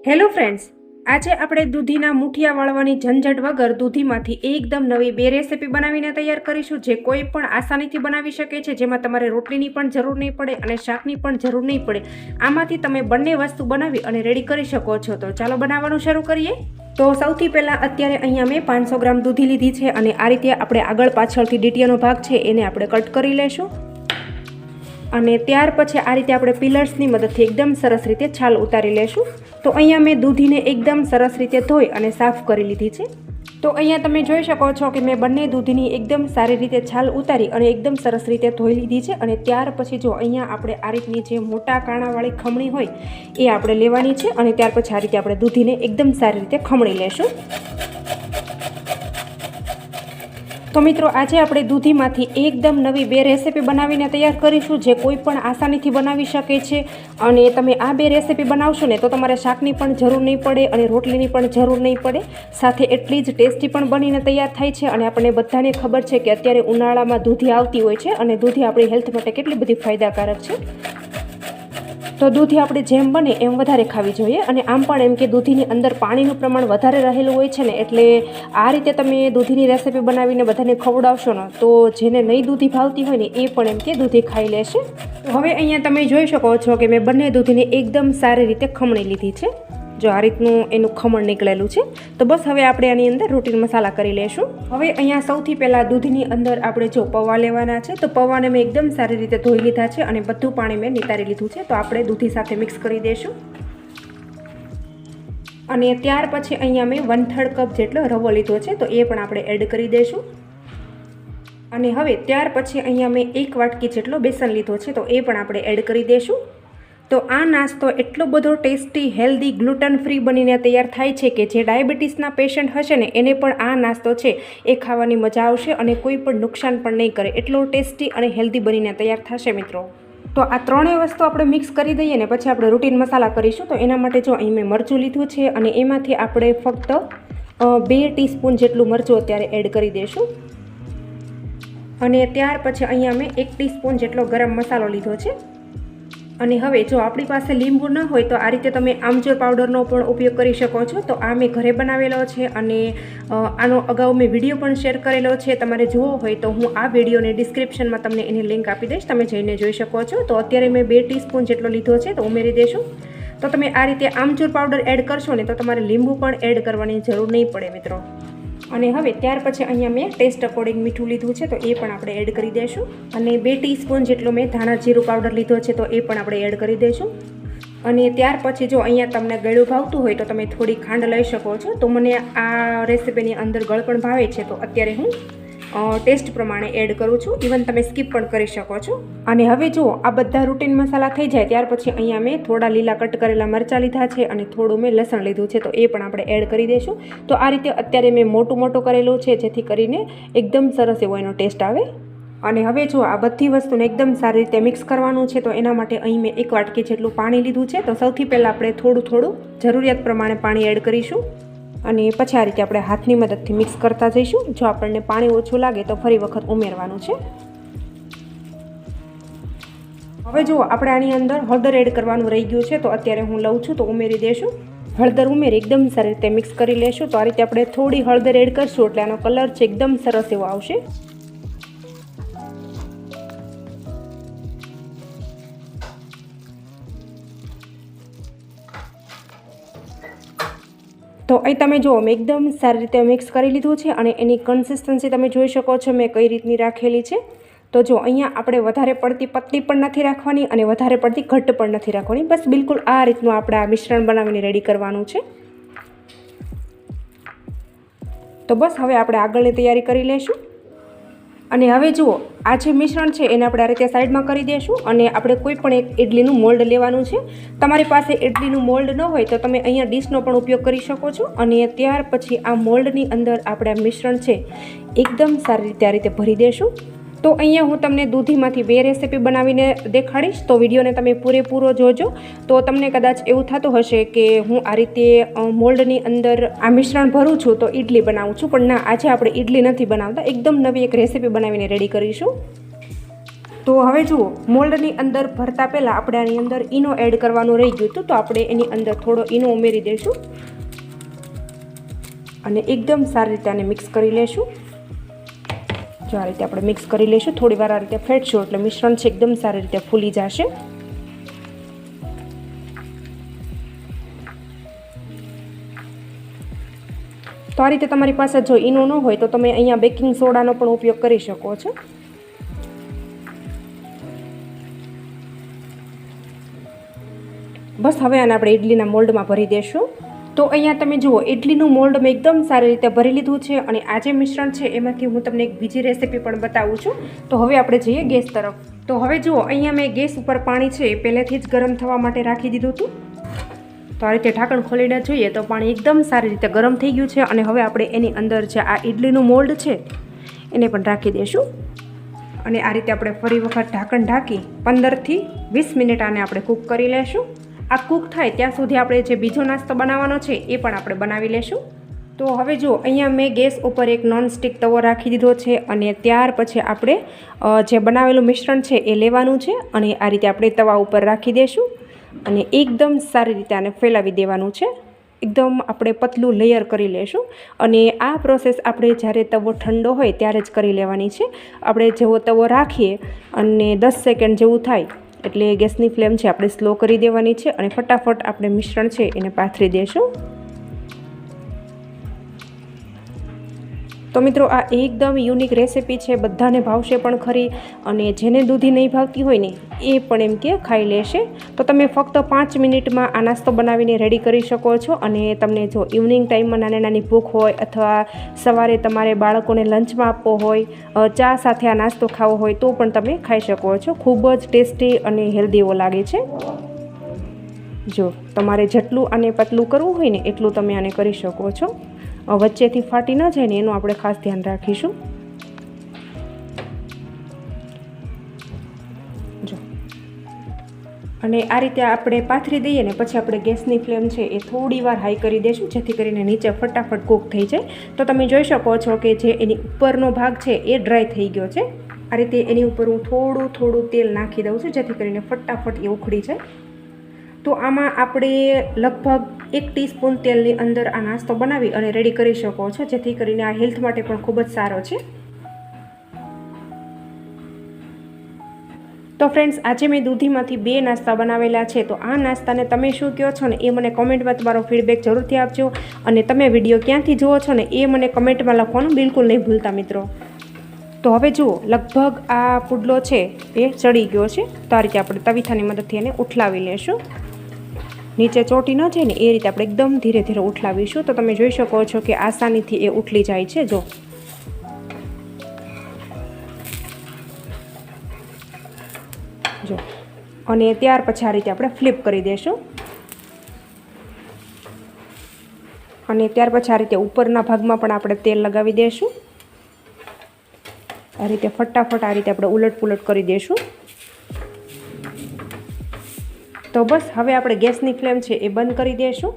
Hello friends, આજે આપણે દૂધીના મુઠિયા વાળવાની ઝંઝટ વગર દૂધીમાંથી એકદમ નવી બે રેસીપી બનાવીને તૈયાર કરીશું, જે કોઈ પણ આસાનીથી બનાવી શકે છે, જેમાં તમારે રોટલીની પણ જરૂર નહીં પડે અને શાકની પણ જરૂર નહીં પડે. આમાંથી તમે બંને વસ્તુ બનાવી અને રેડી કરી શકો છો. તો ચાલો બનાવવાનું શરૂ કરીએ. તો સૌથી પહેલાં અત્યારે અહીંયા મેં 500 ગ્રામ દૂધી લીધી છે અને આ રીતે આપણે આગળ પાછળથી ડીટીયાનો ભાગ છે એને આપણે કટ કરી લેશું. અને ત્યાર પછી આ રીતે આપણે પિલર્સની મદદથી એકદમ સરસ રીતે છાલ ઉતારી લેશું. તો અહીંયા મેં દૂધીને એકદમ સરસ રીતે ધોઈ અને સાફ કરી લીધી છે. તો અહીંયા તમે જોઈ શકો છો કે મેં બંને દૂધીની એકદમ સારી રીતે છાલ ઉતારી અને એકદમ સરસ રીતે ધોઈ લીધી છે. અને ત્યાર પછી જો અહીંયા આપણે આ રીતની જે મોટા કાણાવાળી ખમણી હોય એ આપણે લેવાની છે અને ત્યાર પછી આ રીતે આપણે દૂધીને એકદમ સારી રીતે ખમણી લેશું. તો મિત્રો, આજે આપણે દૂધીમાંથી એકદમ નવી બે રેસીપી બનાવીને તૈયાર કરીશું, જે કોઈ પણ આસાનીથી બનાવી શકે છે. અને તમે આ બે રેસીપી બનાવશો ને તો તમારે શાકની પણ જરૂર નહીં પડે અને રોટલીની પણ જરૂર નહીં પડે. સાથે એટલી જ ટેસ્ટી પણ બનીને તૈયાર થાય છે. અને આપણને બધાને ખબર છે કે અત્યારે ઉનાળામાં દૂધી આવતી હોય છે અને દૂધી આપણી હેલ્થ માટે કેટલી બધી ફાયદાકારક છે. તો દૂધી આપણે જેમ બને એમ વધારે ખાવી જોઈએ. અને આમ પણ એમ કે દૂધીની અંદર પાણીનું પ્રમાણ વધારે રહેલું હોય છે ને, એટલે આ રીતે તમે દૂધીની રેસીપી બનાવીને બધાને ખવડાવશો ને તો જેને નહીં દૂધી ભાવતી હોય ને એ પણ એમ કે દૂધી ખાઈ લેશે. હવે અહીંયા તમે જોઈ શકો છો કે મેં બંને દૂધીને એકદમ સારી રીતે ખમણી લીધી છે. જો આ રીતનું એનું ખમણ નીકળેલું છે. તો બસ હવે આપણે આની અંદર રોટી મસાલા કરી લેશું. હવે અહીંયા સૌથી પહેલાં દૂધની અંદર આપણે જો પૌવા લેવાના છે. તો પૌવાને મેં એકદમ સારી રીતે ધોઈ લીધા છે અને બધું પાણી મેં નિતારી લીધું છે. તો આપણે દૂધી સાથે મિક્સ કરી દઈશું. અને ત્યાર પછી અહીંયા મેં 1/3 કપ જેટલો રવો લીધો છે. તો એ પણ આપણે એડ કરી દઈશું. અને હવે ત્યાર પછી અહીંયા મેં 1 વાટકી જેટલો બેસન લીધો છે. તો એ પણ આપણે એડ કરી દઈશું. તો આ નાસ્તો એટલો બધો ટેસ્ટી, હેલ્ધી, ગ્લુટન ફ્રી બનીને તૈયાર થાય છે કે જે ડાયાબિટીસના પેશન્ટ હશે ને એને પણ આ નાસ્તો છે એ ખાવાની મજા આવશે અને કોઈ પણ નુકસાન પણ નહીં કરે. એટલો ટેસ્ટી અને હેલ્ધી બનીને તૈયાર થશે મિત્રો. તો આ ત્રણેય વસ્તુ આપણે મિક્સ કરી દઈએ ને પછી આપણે રૂટીન મસાલા કરીશું. તો એના માટે જો અહીં મેં મરચું લીધું છે અને એમાંથી આપણે ફક્ત 2 ટીસ્પૂન જેટલું મરચું અત્યારે એડ કરી દઈશું. અને ત્યાર પછી અહીંયા મેં 1 ટીસ્પૂન જેટલો ગરમ મસાલો લીધો છે. અને હવે જો આપણી પાસે લીંબુ ન હોય તો આ રીતે તમે આમચૂર પાવડરનો પણ ઉપયોગ કરી શકો છો. તો આ મેં ઘરે બનાવેલો છે અને આનો અગાઉ મેં વિડીયો પણ શેર કરેલો છે. તમારે જોવો હોય તો હું આ વિડીયોની ડિસ્ક્રિપ્શનમાં તમને એની લિંક આપી દઈશ, તમે જઈને જોઈ શકો છો. તો અત્યારે મેં 2 ટીસ્પૂન જેટલો લીધો છે તો ઉમેરી દઈશું. તો તમે આ રીતે આમચૂર પાવડર એડ કરશો ને તો તમારે લીંબુ પણ એડ કરવાની જરૂર નહીં પડે મિત્રો. અને હવે ત્યાર પછી અહીંયા મેં ટેસ્ટ અકોર્ડિંગ મીઠું લીધું છે તો એ પણ આપણે એડ કરી દઈશું. અને 2 ટીસ્પૂન જેટલો મેં ધાણા જીરું પાવડર લીધો છે તો એ પણ આપણે એડ કરી દઈશું. અને ત્યાર પછી જો અહીંયા તમને ગળ્યું ભાવતું હોય તો તમે થોડી ખાંડ લઈ શકો છો. તો મને આ રેસીપીની અંદર ગળ પણ ભાવે છે તો અત્યારે હું ટેસ્ટ પ્રમાણે એડ કરું છું. ઇવન તમે સ્કીપ પણ કરી શકો છો. અને હવે જુઓ, આ બધા રૂટીન મસાલા થઈ જાય ત્યાર પછી અહીંયા મેં થોડા લીલા કટ કરેલા મરચાં લીધા છે અને થોડું મેં લસણ લીધું છે તો એ પણ આપણે એડ કરી દઈશું. તો આ રીતે અત્યારે મેં મોટું કરેલું છે જેથી કરીને એકદમ સરસ એવો એનો ટેસ્ટ આવે. અને હવે જો આ બધી વસ્તુને એકદમ સારી રીતે મિક્સ કરવાનું છે. તો એના માટે અહીં મેં 1 વાટકી જેટલું પાણી લીધું છે. તો સૌથી પહેલાં આપણે થોડું જરૂરિયાત પ્રમાણે પાણી એડ કરીશું. અને પછી આ રીતે આપણે હાથની મદદથી મિક્સ કરતા જઈશું. જો આપણને પાણી ઓછું લાગે તો ફરી વખત ઉમેરવાનું છે. હવે જુઓ, આપણે આની અંદર હળદર એડ કરવાનું રહી ગયું છે. તો અત્યારે હું લઉં છું તો ઉમેરી દઈશું. હળદર ઉમેરી એકદમ સારી રીતે મિક્સ કરી લેશું. તો આ રીતે આપણે થોડી હળદર એડ કરશું એટલે આનો કલર છે એકદમ સરસ એવો આવશે. તો અહીં તમે જુઓ, મેં એકદમ સારી રીતે મિક્સ કરી લીધું છે અને એની કન્સિસ્ટન્સી તમે જોઈ શકો છો મેં કઈ રીતની રાખેલી છે. તો જો અહીંયા આપણે વધારે પડતી પતલી પણ નથી રાખવાની અને વધારે પડતી ઘટ્ટ પણ નથી રાખવાની. બસ બિલકુલ આ રીતનું આપણે આ મિશ્રણ બનાવીને રેડી કરવાનું છે. તો બસ હવે આપણે આગળની તૈયારી કરી લઈશું. અને હવે જુઓ, આ જે મિશ્રણ છે એને આપણે આ રીતે સાઈડમાં કરી દઈશું. અને આપણે કોઈ પણ એક ઇડલીનું મોલ્ડ લેવાનું છે. તમારી પાસે ઇડલીનું મોલ્ડ ન હોય તો તમે અહીંયા ડીશનો પણ ઉપયોગ કરી શકો છો. અને ત્યાર પછી આ મોલ્ડની અંદર આપણે આ મિશ્રણ છે એકદમ સારી રીતે આ રીતે ભરી દઈશું. તો અહીંયા હું તમને દૂધીમાંથી બે રેસીપી બનાવીને દેખાડીશ. તો વિડીયોને તમે પૂરેપૂરો જોજો. તો તમને કદાચ એવું થતું હશે કે હું આ રીતે મોલ્ડની અંદર આ મિશ્રણ ભરું છું તો ઇડલી બનાવું છું, પણ ના, આજે આપણે ઇડલી નથી બનાવતા. એકદમ નવી એક રેસીપી બનાવીને રેડી કરીશું. તો હવે જુઓ, મોલ્ડની અંદર ભરતા પહેલાં આપણે આની અંદર ઈનો એડ કરવાનું રહી ગયું હતું, તો આપણે એની અંદર થોડો ઈનો ઉમેરી દઈશું અને એકદમ સારી રીતે આને મિક્સ કરી લેશું. જો આ રીતે આપણે મિક્સ કરી લઈશું. થોડી વાર આ રીતે ફેટશું એટલે મિશ્રણ છે એકદમ સારી રીતે ફૂલી જશે. તો આ રીતે તમારી પાસે જો ઈનો ન હોય તો તમે અહીંયા બેકિંગ સોડાનો પણ ઉપયોગ કરી શકો છો. બસ હવે આને આપણે ઇડલીના મોલ્ડમાં ભરી દઈશું. તો અહીંયા તમે જુઓ, ઇડલીનું મોલ્ડ મેં એકદમ સારી રીતે ભરી લીધું છે અને આ જે મિશ્રણ છે એમાંથી હું તમને એક બીજી રેસીપી પણ બતાવું છું. તો હવે આપણે જઈએ ગેસ તરફ. તો હવે જુઓ, અહીંયા મેં ગેસ ઉપર પાણી છે એ પહેલેથી જ ગરમ થવા માટે રાખી દીધું હતું. તો આ રીતે ઢાંકણ ખોલીને જોઈએ તો પાણી એકદમ સારી રીતે ગરમ થઈ ગયું છે અને હવે આપણે એની અંદર જે આ ઇડલીનું મોલ્ડ છે એને પણ રાખી દઈશું અને આ રીતે આપણે ફરી વખત ઢાંકણ ઢાંકી 15થી 20 મિનિટ આને આપણે કૂક કરી લેશું. આ કૂક થાય ત્યાં સુધી આપણે જે બીજો નાસ્તો બનાવવાનો છે એ પણ આપણે બનાવી લેશું. તો હવે જુઓ, અહીંયા મેં ગેસ ઉપર એક નોનસ્ટિક તવો રાખી દીધો છે અને ત્યાર પછી આપણે જે બનાવેલું મિશ્રણ છે એ લેવાનું છે અને આ રીતે આપણે તવા ઉપર રાખી દઈશું અને એકદમ સારી રીતે આને ફેલાવી દેવાનું છે. એકદમ આપણે પતલું લેયર કરી લેશું અને આ પ્રોસેસ આપણે જ્યારે તવો ઠંડો હોય ત્યારે જ કરી લેવાની છે. આપણે જેવો તવો રાખીએ અને 10 સેકન્ડ જેવું થાય એટલે ગેસની ફ્લેમ છે આપણે સ્લો કરી દેવાની છે અને ફટાફટ આપણે મિશ્રણ છે એને પાથરી દઈશું. તો મિત્રો, આ એકદમ યુનિક રેસીપી છે, બધાને ભાવશે પણ ખરી અને જેને દૂધી નહીં ભાવતી હોય ને એ પણ એમ કે ખાઈ લેશે. તો તમે ફક્ત 5 મિનિટમાં આ નાસ્તો બનાવીને રેડી કરી શકો છો અને તમને જો ઇવનિંગ ટાઈમમાં નાની નાની ભૂખ હોય અથવા સવારે તમારે બાળકોને લંચમાં આપવો હોય, ચા સાથે આ નાસ્તો ખાવો હોય તો પણ તમે ખાઈ શકો છો. ખૂબ જ ટેસ્ટી અને હેલ્ધી એવો લાગે છે. જો તમારે જેટલું આને પતલું કરવું હોય ને એટલું તમે આને કરી શકો છો. વચ્ચેથી ફાટી ન જાય ને એનું આપણે ખાસ ધ્યાન રાખીશું. જો અને આ રીતે આપણે પાથરી દઈએ ને પછી આપણે ગેસની ફ્લેમ છે એ થોડી વાર હાઈ કરી દઈશું જેથી કરીને નીચે ફટાફટ કૂક થઈ જાય. તો તમે જોઈ શકો છો કે જે એની ઉપરનો ભાગ છે એ ડ્રાય થઈ ગયો છે. આ રીતે એની ઉપર હું થોડું તેલ નાખી દઉં છું જેથી કરીને ફટાફટ એ ઉખડી જાય. તો આમાં આપણે લગભગ 1 ટીસ્પૂન તેલની અંદર આ નાસ્તો બનાવી અને રેડી કરી શકો છો જેથી કરીને આ હેલ્થ માટે પણ ખૂબ જ સારો છે. તો ફ્રેન્ડ્સ, આજે મેં દૂધીમાંથી 2 નાસ્તા બનાવેલા છે. તો આ નાસ્તાને તમે શું કહો છો ને એ મને કોમેન્ટમાં તમારો ફીડબેક જરૂરથી આપજો અને તમે વિડીયો ક્યાંથી જુઓ છો ને એ મને કમેન્ટમાં લખવાનું બિલકુલ નહીં ભૂલતા મિત્રો. તો હવે જુઓ, લગભગ આ પુડલો છે એ ચડી ગયો છે. તો આ રીતે આપણે તવીથાની મદદથી એને ઉઠલાવી લેશું. નીચે ચોટી ન જાય ને એ રીતે આપણે એકદમ ધીરે ધીરે ઉઠલાવીશું. તો તમે જોઈ શકો છો કે આસાનીથી એ ઉઠલી જાય છે. જો અને ત્યાર પછી આ રીતે આપણે ફ્લિપ કરી દઈશું અને ત્યાર પછી આ રીતે ઉપરના ભાગમાં પણ આપણે તેલ લગાવી દઈશું. આ રીતે ફટાફટ આ રીતે આપણે ઉલટ પુલટ કરી દઈશું. તો બસ હવે આપણે ગેસની ફ્લેમ છે એ બંધ કરી દઈશું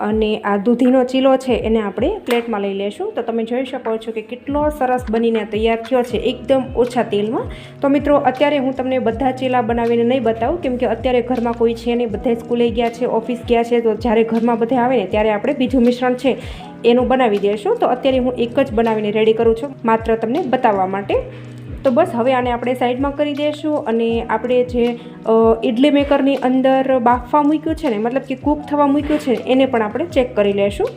અને આ દૂધીનો ચીલો છે એને આપણે પ્લેટમાં લઈ લેશું. તો તમે જોઈ શકો છો કે કેટલો સરસ બનીને તૈયાર થયો છે એકદમ ઓછા તેલમાં. તો મિત્રો, અત્યારે હું તમને બધા ચીલા બનાવીને નહીં બતાવું કેમ કે અત્યારે ઘરમાં કોઈ છે નહીં, બધા સ્કૂલે ગયા છે, ઓફિસ ગયા છે. તો જ્યારે ઘરમાં બધા આવે ને ત્યારે આપણે બીજું મિશ્રણ છે એનું બનાવી દઈશું. તો અત્યારે હું એક જ બનાવીને રેડી કરું છું માત્ર તમને બતાવવા માટે. તો બસ હવે આને આપણે સાઈડમાં કરી દઈશું અને આપણે જે ઇડલી મેકરની અંદર બાફવા મૂક્યું છે ને, મતલબ કે કૂક થવા મૂક્યું છે એને પણ આપણે ચેક કરી લેશું.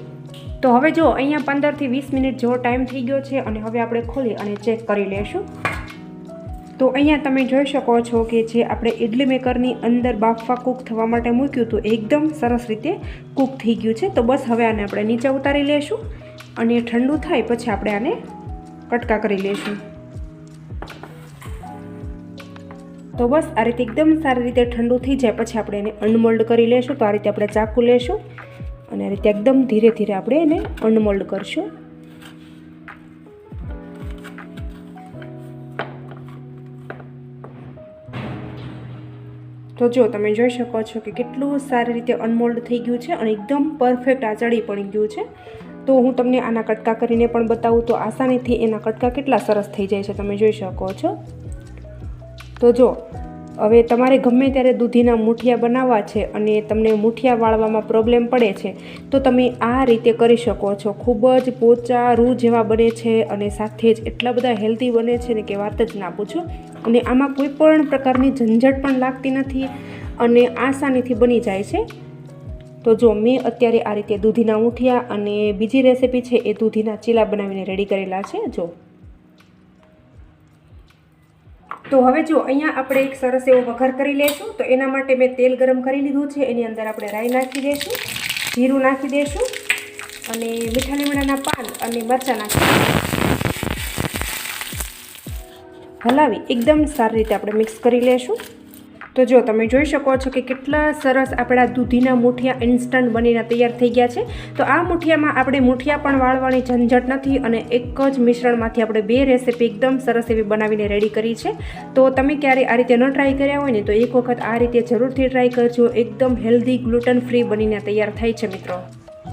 તો હવે જો અહીંયા 15થી 20 મિનિટ જેવો ટાઈમ થઈ ગયો છે અને હવે આપણે ખોલી અને ચેક કરી લેશું. તો અહીંયા તમે જોઈ શકો છો કે જે આપણે ઇડલી મેકરની અંદર બાફવા કૂક થવા માટે મૂક્યું હતું એકદમ સરસ રીતે કૂક થઈ ગયું છે. તો બસ હવે આને આપણે નીચે ઉતારી લેશું અને ઠંડુ થાય પછી આપણે આને કટકા કરી લેશું. તો બસ આ રીતે એકદમ સારી રીતે ઠંડુ થઈ જાય પછી આપણે એને અનમોલ્ડ કરી લેશું. તો આ રીતે આપણે ચાકુ લેશું અને આ રીતે એકદમ ધીરે ધીરે આપણે એને અનમોલ્ડ કરશું. તો જો તમે જોઈ શકો છો કે કેટલું સારી રીતે અનમોલ્ડ થઈ ગયું છે અને એકદમ પરફેક્ટ આ ચડી પડી ગયું છે. તો હું તમને આના કટકા કરીને પણ બતાવું તો આસાનીથી એના કટકા કેટલા સરસ થઈ જાય છે તમે જોઈ શકો છો. તો જો હવે તમારે ગમે ત્યારે દૂધીના મૂઠિયા બનાવવા છે અને તમને મૂઠિયા વાળવામાં પ્રોબ્લેમ પડે છે તો તમે આ રીતે કરી શકો છો. ખૂબ જ પોચા રૂ જેવા બને છે અને સાથે જ એટલા બધા હેલ્ધી બને છે ને કે વાત જ ના પૂછો. અને આમાં કોઈ પણ પ્રકારની ઝંઝટ પણ લાગતી નથી અને આસાનીથી બની જાય છે. તો જો મેં અત્યારે આ રીતે દૂધીના મૂઠિયા અને બીજી રેસીપી છે એ દૂધીના ચીલા બનાવીને રેડી કરેલા છે. જો તો હવે જો અહીંયા આપણે એક સરસ એવો વઘાર કરી લઈશું. તો એના માટે મેં તેલ ગરમ કરી લીધું છે. એની અંદર આપણે રાઈ નાખી દઈશું, જીરું નાખી દઈશું અને મીઠા લીમડાના પાન અને મરચાં નાખી હલાવી એકદમ સારી રીતે આપણે મિક્સ કરી લઈશું. તો જો તમે જોઈ શકો છો કે કેટલા સરસ આપણા દૂધીના મૂઠિયા ઇન્સ્ટન્ટ બનીને તૈયાર થઈ ગયા છે. તો આ મૂઠિયામાં આપણે મૂઠિયા પણ વાળવાની ઝંઝટ નથી અને એક જ મિશ્રણમાંથી આપણે 2 રેસીપી એકદમ સરસ એવી બનાવીને રેડી કરી છે. તો તમે ક્યારે આ રીતે ન ટ્રાય કર્યા હોય ને તો એક વખત આ રીતે જરૂરથી ટ્રાય કરજો. એકદમ હેલ્ધી ગ્લુટન ફ્રી બનીને તૈયાર થાય છે મિત્રો.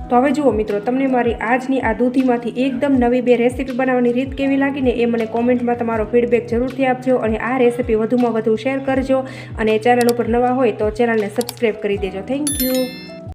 તો હવે જુઓ મિત્રો, તમને મારી આજની આ દૂધીમાંથી એકદમ નવી 2 રેસીપી બનાવવાની રીત કેવી લાગીને એ મને કોમેન્ટમાં તમારો ફીડબેક જરૂરથી આપજો. અને આ રેસીપી વધુમાં વધુ શેર કરજો અને ચેનલ ઉપર નવા હોય તો ચેનલને સબસ્ક્રાઈબ કરી દેજો. Thank you.